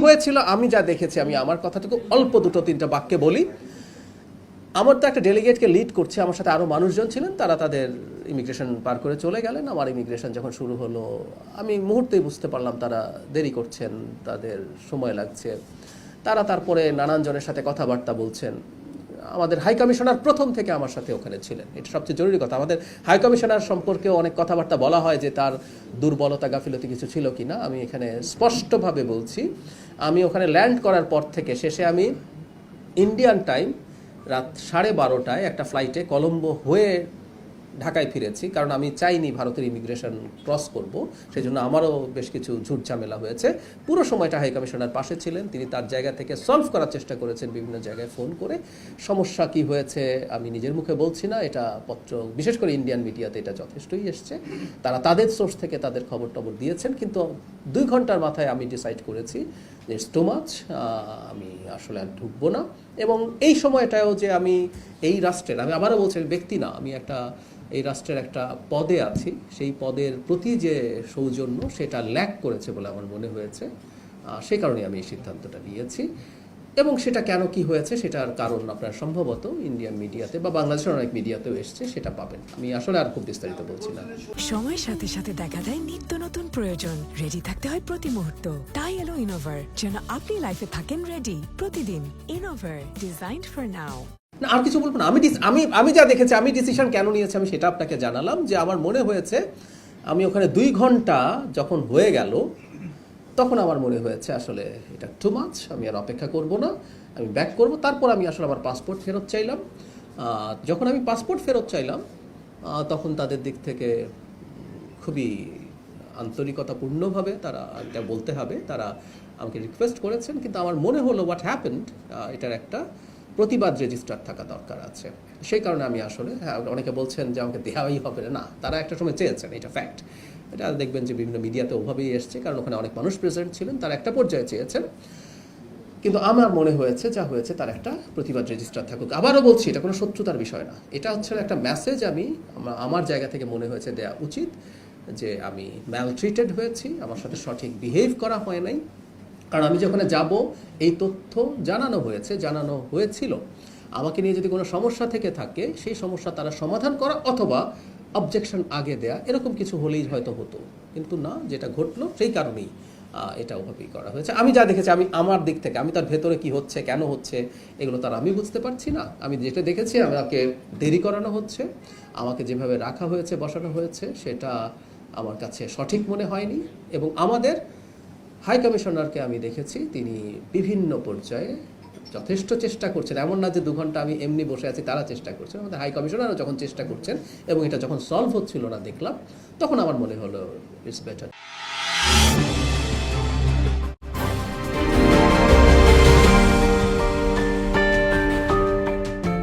হয়েছিল আমি যা দেখেছি, আমি আমার কথাটুকু অল্প দুটো তিনটা বাক্যে বলি। আমার তো একটা ডেলিগেটকে লিড করছে, আমার সাথে আরও মানুষজন ছিলেন, তারা তাদের ইমিগ্রেশন পার করে চলে গেলেন। আমার ইমিগ্রেশন যখন শুরু হলো আমি মুহূর্তেই বুঝতে পারলাম তারা দেরি করছেন, তাদের সময় লাগছে। তারা তারপরে নানান জনের সাথে কথাবার্তা বলছেন। আমাদের হাই কমিশনার প্রথম থেকে আমার সাথে ওখানে ছিলেন, এটা সবচেয়ে জরুরি কথা। আমাদের হাই কমিশনার সম্পর্কেও অনেক কথাবার্তা বলা হয় যে তার দুর্বলতা গাফিলতি কিছু ছিল কি না। আমি এখানে স্পষ্টভাবে বলছি, আমি ওখানে ল্যান্ড করার পর থেকে শেষে আমি ইন্ডিয়ান টাইম রাত 12:30টায় একটা ফ্লাইটে কলম্বো হয়ে ঢাকায় ফিরেছি, কারণ আমি চাইনি ভারতের ইমিগ্রেশন ক্রস করব। সেই জন্য আমারও বেশ কিছু ঝুট ঝামেলা হয়েছে। পুরো সময়টা হাই কমিশনার পাশে ছিলেন, তিনি তার জায়গা থেকে সলভ করার চেষ্টা করেছেন বিভিন্ন জায়গায় ফোন করে। সমস্যা কি হয়েছে আমি নিজের মুখে বলছি না, এটা পত্র বিশেষ করে ইন্ডিয়ান মিডিয়াতে এটা যথেষ্টই এসছে। তারা তাদের সোর্স থেকে তাদের খবর টবর দিয়েছেন, কিন্তু 2 ঘন্টার মাথায় আমি ডিসাইড করেছি যে ইটস টু মাচ, আমি আসলে আর ঢুকবো না। এবং এই সময়টাও যে আমি এই রাষ্ট্রের, আমি আবারও বলছি ব্যক্তি না, আমি একটা এই রাষ্ট্রের একটা পদে আছি, সেই পদের প্রতি যে সৌজন্য সেটা ল্যাক করেছে বলে আমার মনে হয়েছে। সেই কারণে আমি এই সিদ্ধান্তটা নিয়েছি। এবং সেটা কেন কি হয়েছে সেটার কারণ আপনার সম্ভবত ইন্ডিয়ান মিডিয়াতে বা বাংলাদেশের অনেক মিডিয়াতেও এসছে, সেটা পাবেন। আমি আসলে আর খুব বিস্তারিত বলছি না। সময়ের সাথে সাথে দেখা যায় নিত্য নতুন প্রয়োজন, রেডি থাকতে হয় প্রতি মুহূর্ত। তাই এলো ইনোভার, যেন আপনি লাইফে থাকেন রেডি প্রতিদিন। Innova, designed for now. না, আর কিছু বলবো না। আমি যা দেখেছি, আমি ডিসিশন কেন নিয়েছি আমি সেটা আপনাকে জানালাম। যে আমার মনে হয়েছে আমি ওখানে 2 ঘন্টা যখন হয়ে গেল তখন আমার মনে হয়েছে আসলে এটা টু মাচ, আমি আর অপেক্ষা করব না, আমি ব্যাক করব। তারপর আমি আসলে আমার পাসপোর্ট ফেরত চাইলাম। যখন আমি পাসপোর্ট ফেরত চাইলাম তখন তাদের দিক থেকে খুবই আন্তরিকতাপূর্ণভাবে তারা, এটা বলতে হবে, তারা আমাকে রিকোয়েস্ট করেছেন। কিন্তু আমার মনে হলো হোয়াট হ্যাপেন্ড, এটার একটা প্রতিবাদ রেজিস্টার থাকা দরকার আছে। সেই কারণে আমি আসলে, হ্যাঁ, অনেকে বলছেন যে আমাকে দেওয়াই হবে না, তারা একটা সময় চেয়েছেন, এটা ফ্যাক্ট। এটা দেখবেন যে বিভিন্ন মিডিয়াতে ওভাবেই এসছে, কারণ ওখানে অনেক মানুষ প্রেজেন্ট ছিলেন, তারা একটা পর্যায়ে চেয়েছেন। কিন্তু আমার মনে হয়েছে যা হয়েছে তার একটা প্রতিবাদ রেজিস্টার থাকুক। আবারও বলছি, এটা কোনো শত্রুতার বিষয় না, এটা হচ্ছে একটা মেসেজ আমি আমার জায়গা থেকে মনে হয়েছে দেওয়া উচিত যে আমি ম্যালট্রিটেড হয়েছি, আমার সাথে সঠিক বিহেভ করা হয় নাই। কারণ আমি যখন যাব এই তথ্য জানানো হয়েছিল, আমাকে নিয়ে যদি কোনো সমস্যা থেকে থাকে সেই সমস্যা তারা সমাধান করা অথবা অবজেকশন আগে দেয়া, এরকম কিছু হলেই হয়তো হতো। কিন্তু না, যেটা ঘটলো সেই কারণেই এটা ওভাবেই করা হয়েছে। আমি যা দেখেছি, আমি আমার দিক থেকে, আমি তার ভেতরে কি হচ্ছে কেন হচ্ছে এগুলো তার আমি বুঝতে পারছি না। আমি যেটা দেখেছি, আমাকে দেরি করানো হচ্ছে, আমাকে যেভাবে রাখা হয়েছে বসানো হয়েছে সেটা আমার কাছে সঠিক মনে হয়নি। এবং আমাদের হাই কমিশনারকে আমি দেখেছি তিনি বিভিন্ন পর্যায়ে যথেষ্ট চেষ্টা করছেন। এমন না যে 2 ঘন্টা আমি এমনি বসে আছি, তারা চেষ্টা করছেন। আমাদের হাই কমিশনারও যখন চেষ্টা করছেন এবং এটা যখন সলভ হচ্ছিল না দেখলাম, তখন আমার মনে হলো ইটস বেটার।